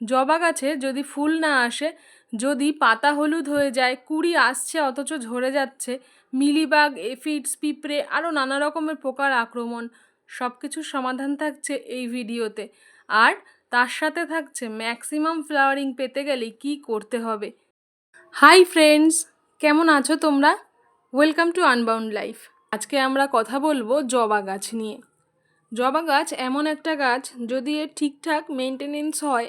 জবা গাছে যদি ফুল না আসে, যদি পাতা হলুদ হয়ে যায়, কুঁড়ি আসছে অথচ ঝরে যাচ্ছে, মিলিবাগ, এফিডস, পিঁপড়ে আরও নানা রকমের পোকার আক্রমণ, সব কিছুর সমাধান থাকছে এই ভিডিওতে। আর তার সাথে থাকছে ম্যাক্সিমাম ফ্লাওয়ারিং পেতে গেলে কি করতে হবে। হাই ফ্রেন্ডস, কেমন আছো তোমরা? Welcome to unbound life. আজকে আমরা কথা বলবো জবা গাছ নিয়ে। জবা গাছ এমন একটা গাছ, যদি এর ঠিকঠাক মেনটেনেন্স হয়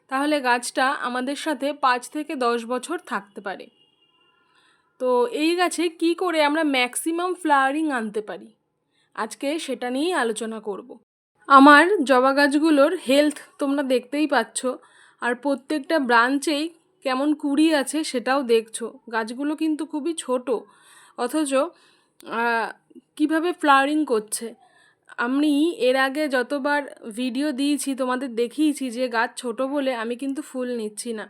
তাহলে গাছটা আমাদের সাথে 5 থেকে 10 বছর থাকতে পারে। তো এই গাছে কি করে আমরা ম্যাক্সিমাম ফ্লাওয়ারিং আনতে পারি, আজকে সেটা নিয়েই আলোচনা করব। আমার জবা গাছগুলোর হেলথ তোমরা দেখতেই পাচ্ছ, আর প্রত্যেকটা ব্রাঞ্চেই কেমন কুঁড়ি আছে সেটাও দেখছো। গাছগুলো কিন্তু খুবই ছোট, অথচ কিভাবে ফ্লাওয়ারিং করছে। আমি এর আগে যতবার ভিডিও দিয়েছি তোমাদের দেখিয়েছি যে গাছ ছোট বলে আমি কিন্তু ফুল নিচ্ছি না।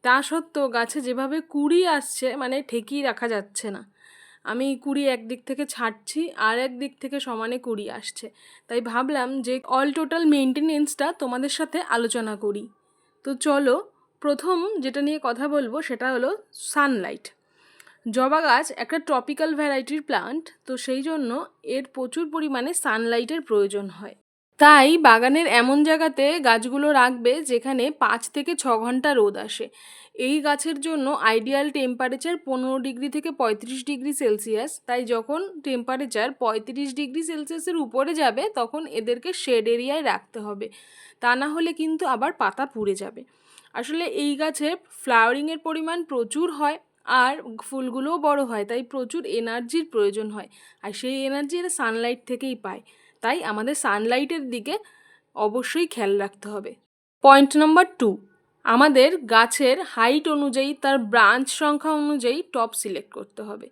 তা সত্ত্বেও গাছে যেভাবে কুঁড়ি আসছে, মানে ঠেকিয়ে রাখা যাচ্ছে না। আমি কুঁড়ি একদিক থেকে ছাড়ছি আর একদিক থেকে সমানে কুঁড়ি আসছে। তাই ভাবলাম যে অল টোটাল মেনটেনেন্সটা তোমাদের সাথে আলোচনা করি। তো চলো, প্রথম যেটা নিয়ে কথা বলবো সেটা হলো সানলাইট। জবা গাছ একটা ট্রপিক্যাল ভ্যারাইটির প্লান্ট, তো সেই জন্য এর প্রচুর পরিমাণে সানলাইটের প্রয়োজন হয়। তাই বাগানের এমন জায়গাতে গাছগুলো রাখবে যেখানে 5 থেকে 6 ঘন্টা রোদ আসে। এই গাছের জন্য আইডিয়াল টেম্পারেচার 15 ডিগ্রি থেকে 35 ডিগ্রি সেলসিয়াস। তাই যখন টেম্পারেচার 35 ডিগ্রি সেলসিয়াসের উপরে যাবে তখন এদেরকে শেড এরিয়ায় রাখতে হবে, তা না হলে কিন্তু আবার পাতা পুড়ে যাবে। আসলে এই গাছে ফ্লাওয়ারিংয়ের পরিমাণ প্রচুর হয়, আর ফুলগুলোও বড় হয়, তাই প্রচুর এনার্জির প্রয়োজন হয়। আর সেই এনার্জি এরা সানলাইট থেকেই পায়। তাই আমাদের সানলাইটের দিকে অবশ্যই খেয়াল রাখতে হবে। পয়েন্ট নাম্বার 2, আমাদের গাছের হাইট অনুযায়ী, তার ব্রাঞ্চ সংখ্যা অনুযায়ী টপ সিলেক্ট করতে হবে।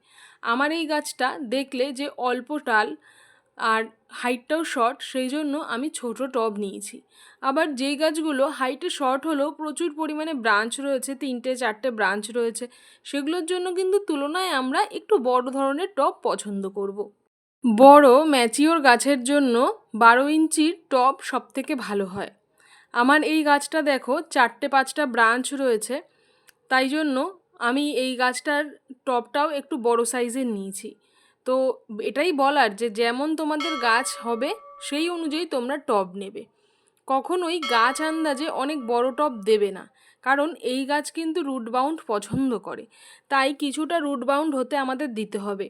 আমার এই গাছটা দেখলে যে অল্প ডাল আর হাইটটাও শর্ট, সেই জন্য আমি ছোট টব নিয়েছি। আবার যেই গাছগুলো হাইটে শর্ট হলেও প্রচুর পরিমাণে ব্রাঞ্চ রয়েছে, 3-4টে ব্রাঞ্চ রয়েছে, সেগুলোর জন্য কিন্তু তুলনায় আমরা একটু বড় ধরনের টব পছন্দ করব। বড় ম্যাচিওর গাছের জন্য 12 ইঞ্চির টব সবথেকে ভালো হয়। আমার এই গাছটা দেখো 4-5টা ব্রাঞ্চ রয়েছে, তাই জন্য আমি এই গাছটার টবটাও একটু বড় সাইজের নিয়েছি। তো এটাই বলার যে যেমন তোমাদের গাছ হবে সেই অনুযায়ী তোমরা টব নেবে। কখনোই গাছ আন্দাজে অনেক বড় টব দেবে না, কারণ এই গাছ কিন্তু রুট বাউন্ড পছন্দ করে। তাই কিছুটা রুট বাউন্ড হতে আমাদের দিতে হবে।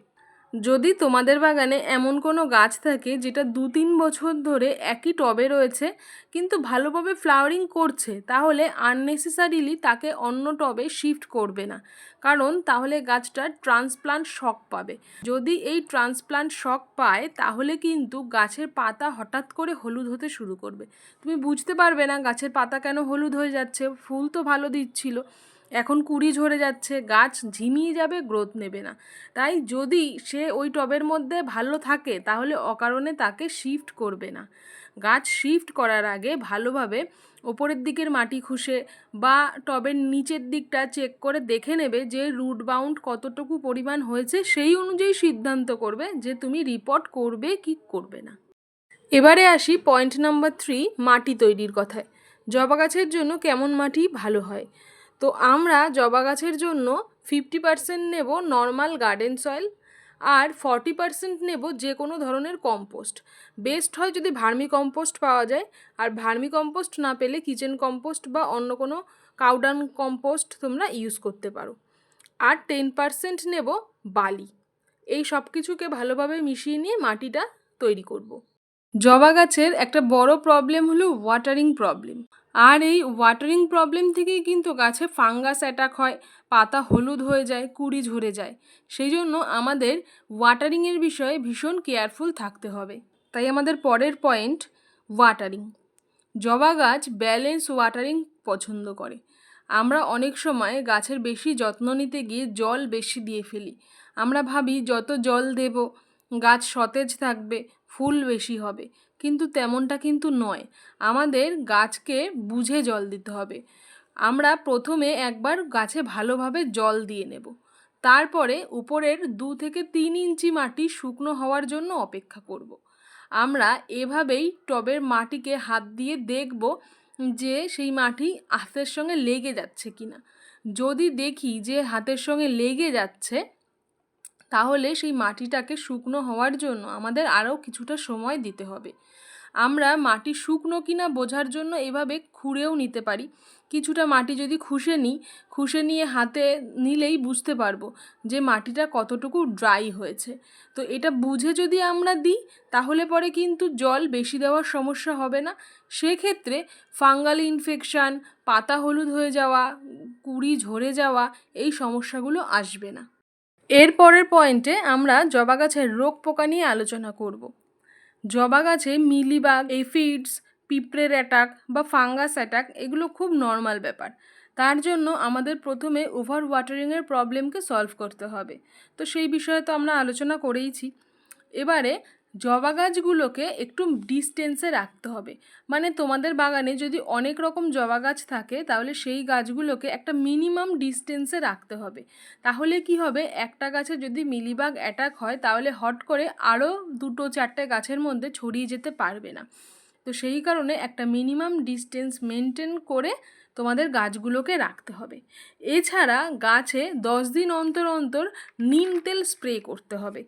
যদি তোমাদের বাগানে এমন কোনো গাছ থাকে যেটা 2-3 বছর ধরে একই টবে রয়েছে কিন্তু ভালোভাবে ফ্লাওয়ারিং করছে, তাহলে আননেসেসারিলি তাকে অন্য টবে শিফট করবে না, কারণ তাহলে গাছটা ট্রান্সপ্লান্ট শক পাবে। যদি এই ট্রান্সপ্লান্ট শক পায় তাহলে কিন্তু গাছের পাতা হঠাৎ করে হলুদ হতে শুরু করবে। তুমি বুঝতে পারবে না গাছের পাতা কেন হলুদ হয়ে যাচ্ছে, ফুল তো ভালো দিচ্ছিল, এখন কুঁড়ি ঝরে যাচ্ছে, গাছ ঝিমিয়ে যাবে, গ্রোথ নেবে না। তাই যদি সে ওই টবের মধ্যে ভালো থাকে তাহলে অকারণে তাকে শিফট করবে না। গাছ শিফট করার আগে ভালোভাবে ওপরের দিকের মাটি খুশে বা টবের নিচের দিকটা চেক করে দেখে নেবে যে রুট বাউন্ড কতটুকু পরিমাণ হয়েছে, সেই অনুযায়ী সিদ্ধান্ত করবে যে তুমি রিপোর্ট করবে কি করবে না। এবারে আসি পয়েন্ট নাম্বার 3, মাটি তৈরির কথায়। জবা গাছের জন্য কেমন মাটি ভালো হয়? তো আমরা জবা গাছের জন্য 50% নেব নর্মাল গার্ডেন সয়েল, আর 40% নেব যে কোনো ধরনের কম্পোস্ট। বেস্ট হয় যদি ভার্মি কম্পোস্ট পাওয়া যায়, আর ভার্মি কম্পোস্ট না পেলে কিচেন কম্পোস্ট বা অন্য কোনো কাউডাং কম্পোস্ট তোমরা ইউজ করতে পারো। আর 10% নেব বালি। এই সব কিছুকে ভালোভাবে মিশিয়ে নিয়ে মাটিটা তৈরি করব। জবা গাছের একটা বড় প্রবলেম হলো ওয়াটারিং প্রবলেম, আর এই ওয়াটারিং প্রবলেম থেকেই কিন্তু গাছে ফাঙ্গাস অ্যাটাক হয়, পাতা হলুদ হয়ে যায়, কুঁড়ি ঝরে যায়। সেই জন্য আমাদের ওয়াটারিংয়ের বিষয়ে ভীষণ কেয়ারফুল থাকতে হবে। তাই আমাদের পরের পয়েন্ট, ওয়াটারিং। জবা গাছ ব্যালেন্স ওয়াটারিং পছন্দ করে। আমরা অনেক সময় গাছের বেশি যত্ন নিতে গিয়ে জল বেশি দিয়ে ফেলি। আমরা ভাবি যত জল দেব গাছ সতেজ থাকবে, ফুল বেশি হবে, কিন্তু তেমনটা কিন্তু নয়। আমাদের গাছকে বুঝে জল দিতে হবে। আমরা প্রথমে একবার গাছে ভালোভাবে জল দিয়ে নেব, তারপরে উপরের 2 থেকে 3 ইঞ্চি মাটি শুকনো হওয়ার জন্য অপেক্ষা করব। আমরা এভাবেই টবের মাটিকে হাত দিয়ে দেখব যে সেই মাটি হাতের সঙ্গে লেগে যাচ্ছে কিনা। যদি দেখি যে হাতের সঙ্গে লেগে যাচ্ছে, তাহলে সেই মাটিটাকে শুকনো হওয়ার জন্য আমাদের আরও কিছুটা সময় দিতে হবে। আমরা মাটি শুকনো কিনা বোঝার জন্য এভাবে খুঁড়েও নিতে পারি। কিছুটা মাটি যদি খুশে নিয়ে হাতে নিলেই বুঝতে পারবো যে মাটিটা কতটুকু ড্রাই হয়েছে। তো এটা বুঝে যদি আমরা দিই, তাহলে পরে কিন্তু জল বেশি দেওয়ার সমস্যা হবে না। সেক্ষেত্রে ফাঙ্গাল ইনফেকশান, পাতা হলুদ হয়ে যাওয়া, কুঁড়ি ঝরে যাওয়া, এই সমস্যাগুলো আসবে না। এর পরের পয়েন্টে আমরা জবা গাছের রোগ পোকা নিয়ে আলোচনা করব। জবা গাছে মিলিবাগ, এফিডস, পিঁপড়ের অ্যাটাক বা ফাঙ্গাস অ্যাটাক এগুলো খুব নর্মাল ব্যাপার। তার জন্য আমাদের প্রথমে ওভার ওয়াটারিংয়ের প্রবলেমকে সলভ করতে হবে। তো সেই বিষয়ে তো আমরা আলোচনা করেইছি। এবারে জবা গাছগুলোকে একটু ডিস্টেন্সে রাখতে হবে। মানে তোমাদের বাগানে যদি অনেক রকম জবা গাছ থাকে, তাহলে সেই গাছগুলোকে একটা মিনিমাম ডিস্টেন্সে রাখতে হবে। তাহলে কি হবে, একটা গাছে যদি মিলিবাগ অ্যাটাক হয়, তাহলে হট করে আরও 2-4টে গাছের মধ্যে ছড়িয়ে যেতে পারবে না। তো সেই কারণে একটা মিনিমাম ডিস্টেন্স মেনটেন করে তোমাদের গাছগুলোকে রাখতে হবে। এছাড়া গাছে 10 দিন অন্তর অন্তর নিম তেল স্প্রে করতে হবে।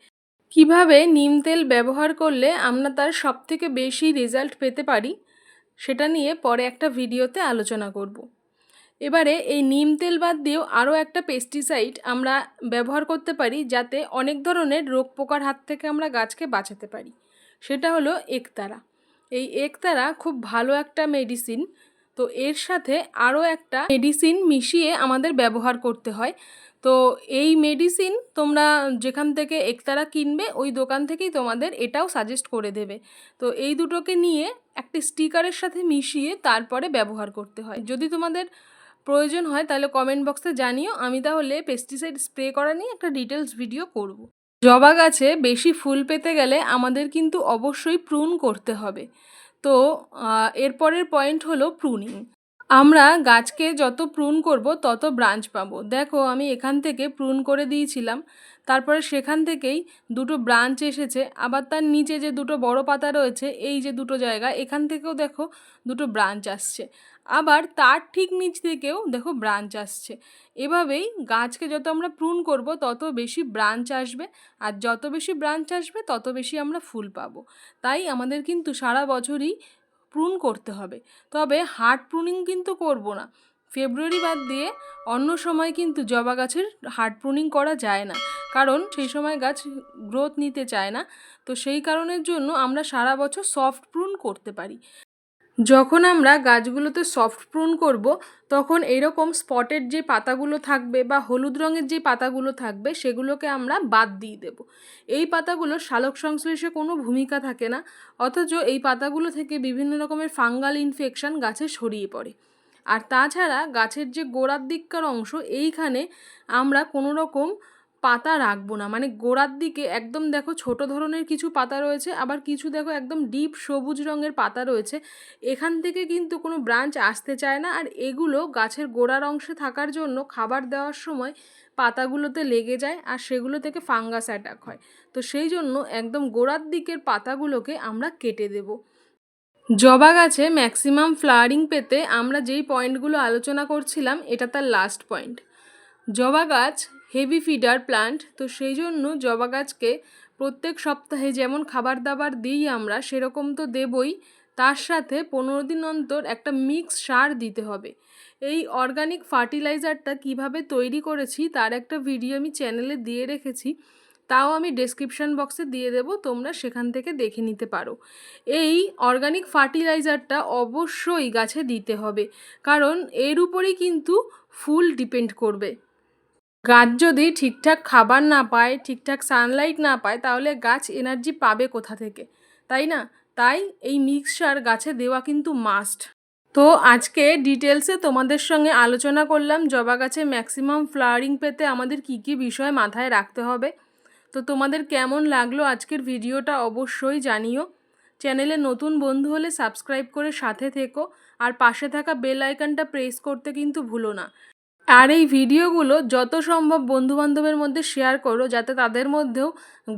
কিভাবে নিম তেল ব্যবহার করলে আমরা তার সবথেকে বেশি রেজাল্ট পেতে পারি, সেটা নিয়ে পরে একটা ভিডিওতে আলোচনা করব। এবারে এই নিম তেল বাদ দিয়েও আরও একটা পেস্টিসাইড আমরা ব্যবহার করতে পারি, যাতে অনেক ধরনের রোগ পোকার হাত থেকে আমরা গাছকে বাঁচাতে পারি। সেটা হলো একতারা। এই একতারা খুব ভালো একটা মেডিসিন। তো এর সাথে আরও একটা মেডিসিন মিশিয়ে আমাদের ব্যবহার করতে হয়। তো এই মেডিসিন তোমরা যেখান থেকে একতারা কিনবে, ওই দোকান থেকেই তোমাদের এটাও সাজেস্ট করে দেবে। তো এই দুটোকে নিয়ে একটি স্টিকারের সাথে মিশিয়ে তারপরে ব্যবহার করতে হয়। যদি তোমাদের প্রয়োজন হয় তাহলে কমেন্ট বক্সে জানিও, আমি তাহলে পেস্টিসাইড স্প্রে করা নিয়ে একটা ডিটেলস ভিডিও করব। জবা গাছে বেশি ফুল পেতে গেলে আমাদের কিন্তু অবশ্যই প্রুন করতে হবে। তো এরপরের পয়েন্ট হলো প্রুনিং। আমরা গাছকে যত প্রুন করব তত ব্রাঞ্চ পাবো। দেখো আমি এখান থেকে প্রুন করে দিয়েছিলাম, তারপরে সেখান থেকেই দুটো ব্রাঞ্চ এসেছে। আবার তার নিচে যে দুটো বড় পাতা রয়েছে, এই যে দুটো জায়গা, এখান থেকেও দেখো দুটো ব্রাঞ্চ আসছে। আবার তার ঠিক নিচ থেকেও দেখো ব্রাঞ্চ আসছে। এভাবেই গাছকে যত আমরা প্রুন করব তত বেশি ব্রাঞ্চ আসবে, আর যত বেশি ব্রাঞ্চ আসবে তত বেশি আমরা ফুল পাবো। তাই আমাদের কিন্তু সারা বছরই প্রুন করতে হবে। তবে হার্ড প্রুনিং কিন্তু করব না। ফেব্রুয়ারি বাদ দিয়ে অন্য সময় কিন্তু জবা গাছের হার্ড প্রুনিং করা যায় না, কারণ সেই সময় গাছ গ্রোথ নিতে চায় না। তো সেই কারণের জন্য আমরা সারা বছর সফট প্রুন করতে পারি। যখন আমরা গাছগুলোতে সফট প্রুন করব, তখন এরকম স্পটের যে পাতাগুলো থাকবে বা হলুদ রঙের যে পাতাগুলো থাকবে, সেগুলোকে আমরা বাদ দিয়ে দেব। এই পাতাগুলোর সালোক সংশ্লেষে কোনো ভূমিকা থাকে না, অথচ এই পাতাগুলো থেকে বিভিন্ন রকমের ফাঙ্গাল ইনফেকশন গাছে ছড়িয়ে পড়ে। আর তাছাড়া গাছের যে গোড়ার দিককার অংশ, এইখানে আমরা কোনো রকম পাতা রাখবো না। মানে গোড়ার দিকে একদম দেখো ছোট ধরনের কিছু পাতা রয়েছে, আবার কিছু দেখো একদম ডিপ সবুজ রঙের পাতা রয়েছে। এখান থেকে কিন্তু কোনো ব্রাঞ্চ আসতে চায় না, আর এগুলো গাছের গোড়ার অংশে থাকার জন্য খাবার দেওয়ার সময় পাতাগুলোতে লেগে যায়, আর সেগুলো থেকে ফাঙ্গাস অ্যাটাক হয়। তো সেই জন্য একদম গোড়ার দিকের পাতাগুলোকে আমরা কেটে দেব। জবা গাছে ম্যাক্সিমাম ফ্লাওয়ারিং পেতে আমরা যেই পয়েন্টগুলো আলোচনা করছিলাম, এটা তার লাস্ট পয়েন্ট। জবা গাছ হেভি ফিডার প্লান্ট, তো সেই জন্য জবা গাছকে প্রত্যেক সপ্তাহে যেমন খাবার দাবার দিই আমরা, সেরকম তো দেবই। তার সাথে 15 দিন অন্তর একটা মিক্স সার দিতে হবে। এই অর্গানিক ফার্টিলাইজারটা কিভাবে তৈরি করেছি তার একটা ভিডিও আমি চ্যানেলে দিয়ে রেখেছি, তাও আমি ডেসক্রিপশন বক্সে দিয়ে দেব, তোমরা সেখান থেকে দেখে নিতে পারো। এই অর্গানিক ফার্টিলাইজারটা অবশ্যই গাছে দিতে হবে, কারণ এর উপরেই কিন্তু ফুল ডিপেন্ড করবে। গাছ যদি ঠিকঠাক খাবার না পায়, ঠিকঠাক সানলাইট না পায়, তাহলে গাছ এনার্জি পাবে কোথা থেকে, তাই না? তাই এই মিক্সচার গাছে দেওয়া কিন্তু মাস্ট। তো আজকে ডিটেলসে তোমাদের সঙ্গে আলোচনা করলাম জবা গাছে ম্যাক্সিমাম ফ্লাওয়ারিং পেতে আমাদের কি কি বিষয় মাথায় রাখতে হবে। তো তোমাদের কেমন লাগলো আজকের ভিডিওটা অবশ্যই জানিও। চ্যানেলে নতুন বন্ধু হলে সাবস্ক্রাইব করে সাথে থেকো, আর পাশে থাকা বেল আইকনটা প্রেস করতে কিন্তু ভুলো না। আর এই ভিডিওগুলো যত সম্ভব বন্ধুবান্ধবের মধ্যে শেয়ার করো, যাতে তাদের মধ্যেও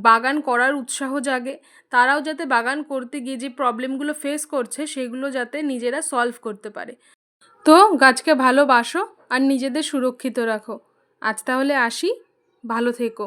বাগান করার উৎসাহ জাগে, তারাও যাতে বাগান করতে গিয়ে যে প্রবলেমগুলো ফেস করছে সেগুলো যাতে নিজেরা সলভ করতে পারে। তো গাছকে ভালোবাসো আর নিজেদের সুরক্ষিত রাখো। আজ তাহলে আসি, ভালো থেকো।